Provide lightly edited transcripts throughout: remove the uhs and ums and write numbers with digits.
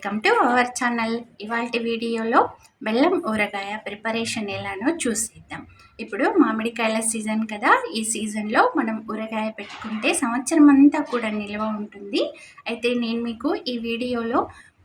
Welcome to our channel. ఇవాల్టి వీడియోలో బెల్లం ఊరగాయ ప్రిపరేషన్ ఎలానో చూసేద్దాం. ఇప్పుడు మామిడికాయల సీజన్ కదా, ఈ సీజన్లో మనం ఊరగాయ పెట్టుకుంటే సంవత్సరం అంతా కూడా నిల్వ ఉంటుంది. అయితే నేను మీకు ఈ వీడియోలో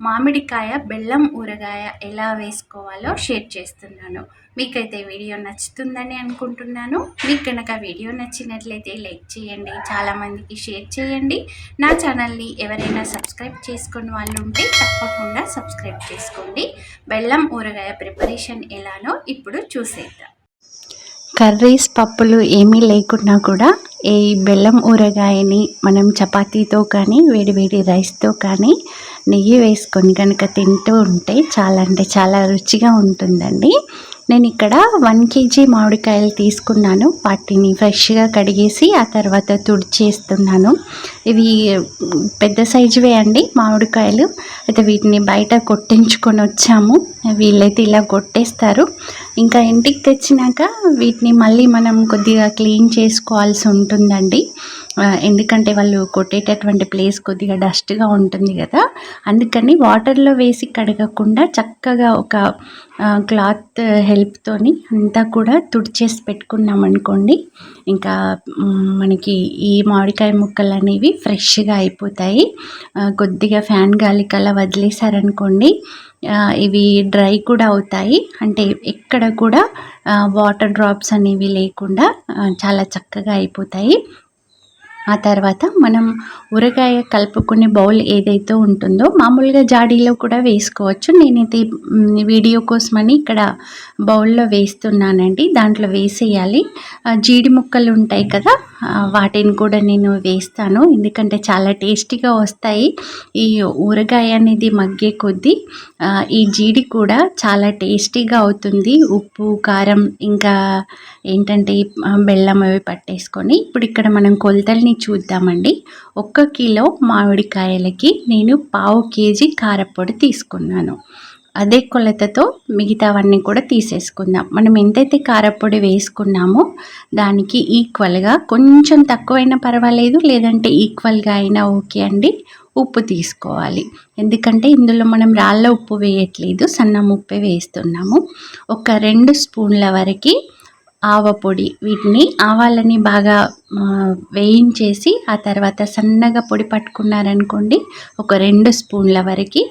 మామిడికాయ బెల్లం ఊరగాయ ఎలా వేసుకోవాలో షేర్ చేస్తున్నాను. మీకైతే వీడియో నచ్చుతుందని అనుకుంటున్నాను. మీకు కనుక వీడియో నచ్చినట్లయితే లైక్ చేయండి, చాలామందికి షేర్ చేయండి. నా ఛానల్ని ఎవరైనా సబ్స్క్రైబ్ చేసుకుని వాళ్ళు ఉంటే తప్పకుండా సబ్స్క్రైబ్ చేసుకోండి. బెల్లం ఊరగాయ ప్రిపరేషన్ ఎలానో ఇప్పుడు చూసేద్దాం. కర్రీస్ పప్పులు ఏమీ లేకున్నా కూడా ఈ బెల్లం ఊరగాయని మనం చపాతీతో కానీ వేడి రైస్తో కానీ నెయ్యి వేసుకొని కనుక తింటూ ఉంటే చాలా అంటే చాలా రుచిగా ఉంటుందండి. నేను ఇక్కడ 1 kg మామిడికాయలు తీసుకున్నాను. వాటిని ఫ్రెష్గా కడిగేసి ఆ తర్వాత తుడిచేస్తున్నాను. ఇవి పెద్ద సైజువే అండి మామిడికాయలు. అయితే వీటిని బయట కొట్టించుకొని వచ్చాము. వీళ్ళైతే ఇలా కొట్టేస్తారు. ఇంకా ఇంటికి తెచ్చినాక వీటిని మళ్ళీ మనం కొద్దిగా క్లీన్ చేసుకోవాల్సి ఉంటుందండి. ఎందుకంటే వాళ్ళు కొట్టేటటువంటి ప్లేస్ కొద్దిగా డస్ట్గా ఉంటుంది కదా, అందుకని వాటర్లో వేసి కడగకుండా చక్కగా ఒక క్లాత్ హెల్ప్తోని అంతా కూడా తుడిచేసి పెట్టుకున్నాం అనుకోండి, ఇంకా మనకి ఈ మామిడికాయ ముక్కలు అనేవి ఫ్రెష్గా అయిపోతాయి. కొద్దిగా ఫ్యాన్ గాలికి అలా వదిలేసారనుకోండి, ఇవి డ్రై కూడా అవుతాయి. అంటే ఎక్కడ కూడా వాటర్ డ్రాప్స్ అనేవి లేకుండా చాలా చక్కగా అయిపోతాయి. ఆ తర్వాత మనం ఊరగాయ కలుపుకునే బౌల్ ఏదైతే ఉంటుందో మామూలుగా జాడీలో కూడా వేసుకోవచ్చు. నేనైతే వీడియో కోసమని ఇక్కడ బౌల్లో వేస్తున్నానండి. దాంట్లో వేసేయాలి. జీడి ముక్కలు ఉంటాయి కదా, వాటిని కూడా నేను వేస్తాను. ఎందుకంటే చాలా టేస్టీగా వస్తాయి. ఈ ఊరగాయ అనేది మగ్గే కొద్దీ ఈ జీడి కూడా చాలా టేస్టీగా అవుతుంది. ఉప్పు కారం ఇంకా ఏంటంటే బెల్లం అవి పట్టేసుకొని. ఇప్పుడు ఇక్కడ మనం కొలతల్ని చూద్దామండి. 1 కిలో మామిడికాయలకి నేను 1/2 kg కారపొడి తీసుకున్నాను. అదే కొలతతో మిగతావన్నీ కూడా తీసేసుకుందాం. మనం ఎంతైతే కారపొడి వేసుకున్నామో దానికి ఈక్వల్గా, కొంచెం తక్కువైనా పర్వాలేదు, లేదంటే ఈక్వల్గా అయినా ఓకే అండి, ఉప్పు తీసుకోవాలి. ఎందుకంటే ఇందులో మనం రాళ్ళ ఉప్పు వేయట్లేదు, సన్నం ఉప్పే వేస్తున్నాము. ఒక 2 స్పూన్ల వరకు ఆవపొడి. వీటిని ఆవాలని బాగా వేయించేసి ఆ తర్వాత సన్నగా పొడి పట్టుకున్నారనుకోండి, ఒక 2 స్పూన్ల వరకు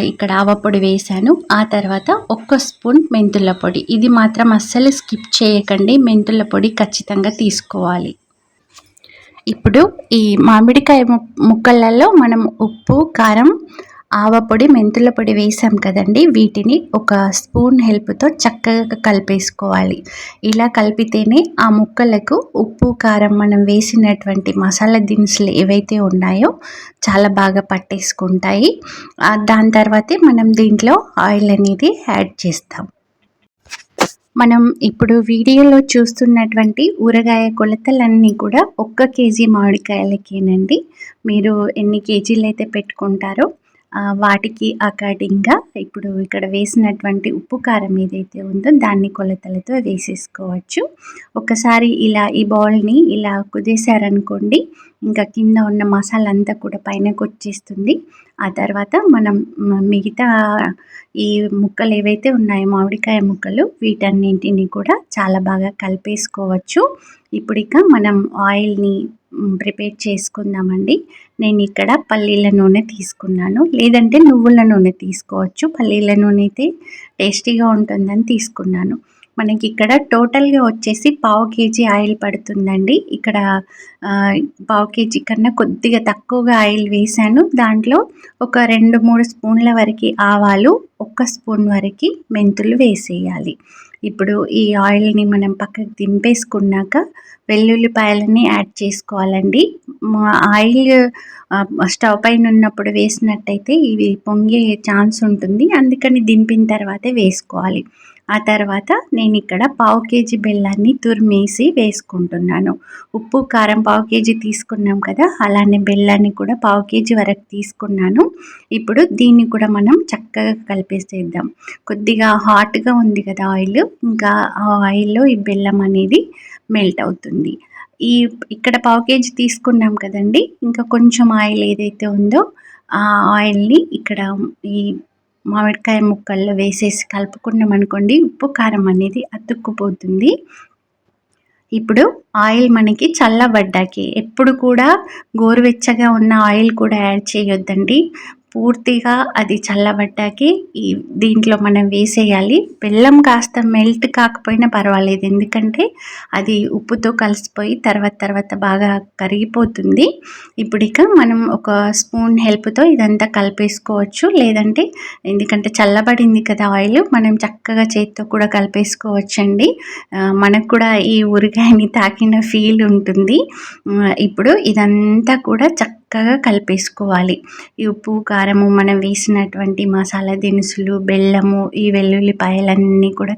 ఇక్కడ ఆవపొడి వేశాను. ఆ తర్వాత 1 స్పూన్ మెంతుల పొడి. ఇది మాత్రం అస్సలు స్కిప్ చేయకండి, మెంతుల పొడి ఖచ్చితంగా తీసుకోవాలి. ఇప్పుడు ఈ మామిడికాయ ముక్కలలో మనం ఉప్పు కారం ఆవపొడి మెంతుల పొడి వేసాం కదండి, వీటిని ఒక స్పూన్ హెల్ప్తో చక్కగా కలిపేసుకోవాలి. ఇలా కలిపితేనే ఆ ముక్కలకు ఉప్పు కారం మనం వేసినటువంటి మసాలా దినుసులు ఏవైతే ఉన్నాయో చాలా బాగా పట్టేసుకుంటాయి. దాని తర్వాతే మనం దీంట్లో ఆయిల్ అనేది యాడ్ చేస్తాం. మనం ఇప్పుడు వీడియోలో చూస్తున్నటువంటి ఊరగాయ కొలతలన్నీ కూడా 1 kg మామిడికాయలకేనండి. మీరు ఎన్ని కేజీలు అయితే పెట్టుకుంటారో వాటికి అకార్డింగ్గా ఇప్పుడు ఇక్కడ వేసినటువంటి ఉప్పు కారం ఏదైతే ఉందో దాన్ని కొలతలతో వేసేసుకోవచ్చు. ఒకసారి ఇలా ఈ బౌల్ని ఇలా కుదేశారనుకోండి, ఇంకా కింద ఉన్న మసాలా అంతా కూడా పైనకు వచ్చేస్తుంది. ఆ తర్వాత మనం మిగతా ఈ ముక్కలు ఏవైతే ఉన్నాయో మామిడికాయ ముక్కలు, వీటన్నింటినీ కూడా చాలా బాగా కలిపేసుకోవచ్చు. ఇప్పుడు ఇక మనం ఆయిల్ని ప్రిపేర్ చేసుకుందామండి. నేను ఇక్కడ పల్లీల నూనె తీసుకున్నాను, లేదంటే నువ్వుల నూనె తీసుకోవచ్చు. పల్లీల నూనె అయితే టేస్టీగా ఉంటుందని తీసుకున్నాను. మనకి ఇక్కడ టోటల్గా వచ్చేసి 1/2 kg ఆయిల్ పడుతుందండి. ఇక్కడ 1/2 kg కన్నా కొద్దిగా తక్కువగా ఆయిల్ వేసాను. దాంట్లో ఒక 2-3 స్పూన్ల వరకు ఆవాలు, 1 స్పూన్ వరకు మెంతులు వేసేయాలి. ఇప్పుడు ఈ ఆయిల్ని మనం పక్కకు దింపేసుకున్నాక వెల్లుల్లిపాయలని యాడ్ చేసుకోవాలండి. ఆయిల్ స్టవ్ పైన ఉన్నప్పుడు వేసినట్టయితే ఇవి పొంగే ఛాన్స్ ఉంటుంది, అందుకని దింపిన తర్వాతే వేసుకోవాలి. ఆ తర్వాత నేను ఇక్కడ 1/2 kg బెల్లాన్ని తురిమేసి వేసుకుంటున్నాను. ఉప్పు కారం 1/2 kg తీసుకున్నాం కదా, అలానే బెల్లాన్ని కూడా 1/2 kg వరకు తీసుకున్నాను. ఇప్పుడు దీన్ని కూడా మనం చక్కగా కలిపేసేద్దాం. కొద్దిగా హాట్గా ఉంది కదా ఆయిల్, ఇంకా ఆ ఆయిల్లో ఈ బెల్లం అనేది మెల్ట్ అవుతుంది. ఇక్కడ 1/2 kg తీసుకున్నాం కదండి, ఇంకా కొంచెం ఆయిల్ ఏదైతే ఉందో ఆ ఆయిల్ని ఇక్కడ ఈ మామిడికాయ ముక్కల్లో వేసేసి కలుపుకున్నాం అనుకోండి, ఉప్పు కారం అనేది అతుక్కుపోతుంది. ఇప్పుడు ఆయిల్ మనకి చల్లబడ్డాకి, ఎప్పుడు కూడా గోరువెచ్చగా ఉన్న ఆయిల్ కూడా యాడ్ చేయొద్దండి. పూర్తిగా అది చల్లబడ్డాకి దీంట్లో మనం వేసేయాలి. బెల్లం కాస్త మెల్ట్ కాకపోయినా పర్వాలేదు, ఎందుకంటే అది ఉప్పుతో కలిసిపోయి తర్వాత బాగా కరిగిపోతుంది. ఇప్పుడు ఇక మనం ఒక స్పూన్ హెల్ప్తో ఇదంతా కలిపేసుకోవచ్చు, లేదంటే ఎందుకంటే చల్లబడింది కదా ఆయిల్, మనం చక్కగా చేతితో కూడా కలిపేసుకోవచ్చండి. మనకు కూడా ఈ ఊరగాయని తాకిన ఫీల్ ఉంటుంది. ఇప్పుడు ఇదంతా కూడా చక్కగా కలిపేసుకోవాలి. ఈ ఉప్పు కారము మనం వేసినటువంటి మసాలా దినుసులు, బెల్లము, ఈ వెల్లుల్లిపాయలన్నీ కూడా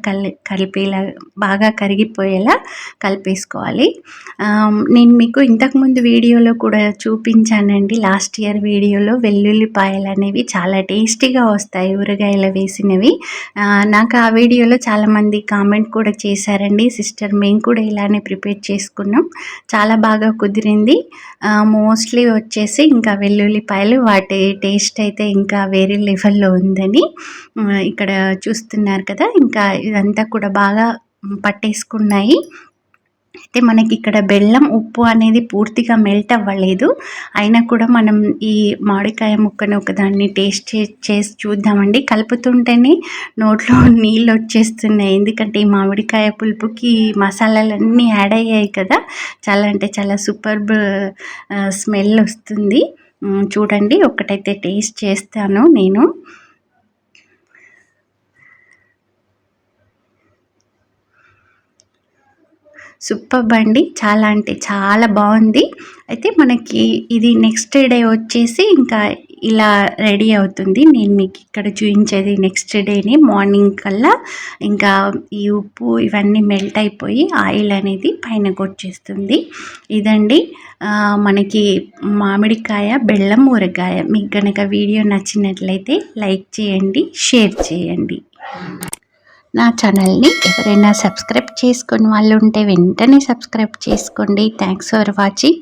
కలిపేలా బాగా కరిగిపోయేలా కలిపేసుకోవాలి. నేను మీకు ఇంతకుముందు వీడియోలో కూడా చూపించానండి, లాస్ట్ ఇయర్ వీడియోలో వెల్లుల్లిపాయలు అనేవి చాలా టేస్టీగా వస్తాయి ఊరగాయలో వేసినవి. నాకు ఆ వీడియోలో చాలామంది కామెంట్ కూడా చేశారండి, సిస్టర్ మేము కూడా ఇలానే ప్రిపేర్ చేసుకున్నాం, చాలా బాగా కుదిరింది. మోస్ట్లీ వచ్చేసి ఇంకా వెల్లుల్లిపాయలు వాటి టేస్ట్ అయితే ఇంకా వేరే లెవెల్లో ఉందని. ఇక్కడ చూస్తున్నారు కదా, ఇంకా ఇదంతా కూడా బాగా పట్టేసుకున్నాయి. అయితే మనకి ఇక్కడ బెల్లం ఉప్పు అనేది పూర్తిగా మెల్ట్ అవ్వలేదు, అయినా కూడా మనం ఈ మామిడికాయ ముక్కను ఒకదాన్ని టేస్ట్ చేసి చూద్దామండి. కలుపుతుంటేనే నోట్లో నీళ్ళు వచ్చేస్తున్నాయి, ఎందుకంటే ఈ మామిడికాయ పులుపుకి మసాలాలన్నీ యాడ్ అయ్యాయి కదా, చాలా అంటే చాలా సూపర్బ్ స్మెల్ వస్తుంది. చూడండి, ఒకటైతే టేస్ట్ చేస్తాను నేను. సూపర్బ్ అండి, చాలా అంటే చాలా బాగుంది. అయితే మనకి ఇది నెక్స్ట్ డే వచ్చేసి ఇంకా ఇలా రెడీ అవుతుంది. నేను మీకు ఇక్కడ చూపించేది నెక్స్ట్ డేని మార్నింగ్ కల్లా ఇంకా ఈ ఉప్పు ఇవన్నీ మెల్ట్ అయిపోయి ఆయిల్ అనేది పైనకు వచ్చేస్తుంది. ఇదండి మనకి మామిడికాయ బెల్లం ఊరగాయ. మీకు కనుక వీడియో నచ్చినట్లయితే లైక్ చేయండి, షేర్ చేయండి. నా ఛానల్ని ఎవరైనా సబ్స్క్రైబ్ చేసుకొని వాళ్ళు ఉంటే వెంటనే సబ్స్క్రైబ్ చేసుకోండి. Thanks for watching.